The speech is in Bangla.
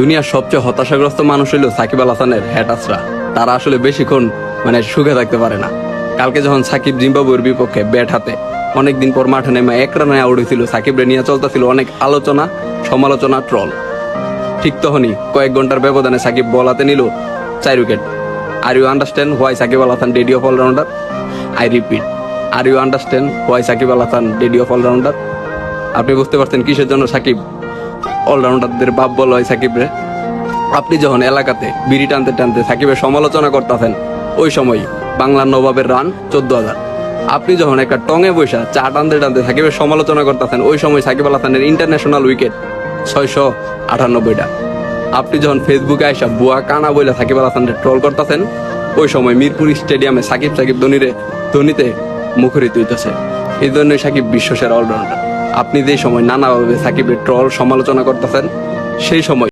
দুনিয়ার সবচেয়ে হতাশাগ্রস্ত মানুষ হইল সাকিব আল হাসানের হ্যাটাসরা। তারা আসলে বেশিক্ষণ সুখে থাকতে পারে না। কালকে যখন সাকিব জিম্বাবুয়ের বিপক্ষে ব্যাট হাতে অনেকদিন পর মাঠে নেমে 1 রানে আউট হয়েছিল, সাকিবরে নিয়ে চলতেছিল অনেক আলোচনা, সমালোচনা, ট্রল। ঠিক তখনই কয়েক ঘন্টার ব্যবধানে সাকিব বল হাতে নিল 4 wicket. Are you understand why Shakib Al Hasan daddy of allrounder? I repeat, are you understand why Shakib Al Hasan daddy of allrounder? আপনি বুঝতে পারছেন কিসের জন্য সাকিব অলরাউন্ডারদের বাপ বলা হয় সাকিবরে? আপনি যখন এলাকাতে বিড়ি টানতে টানতে সাকিবের সমালোচনা করতেছেন, ওই সময় বাংলার নবাবের রান 14,000। আপনি যখন একটা টঙে বৈশা চা টানতে টানতে সাকিবের সমালোচনা করতেছেন, ওই সময় সাকিব আল হাসানের ইন্টারন্যাশনাল উইকেট 698টা। আপনি যখন ফেসবুকে আইসা বুয়া কানা বইলা সাকিব আল হাসানের ট্রল করতেছেন, ওই সময় মিরপুর স্টেডিয়ামে সাকিব সাকিব ধোনিতে মুখরিত হইতেছে। এই জন্যই সাকিব বিশ্বসেরা অলরাউন্ডার। আপনি যে সময় নানাভাবে সাকিবের ট্রল সমালোচনা করতেছেন, সেই সময়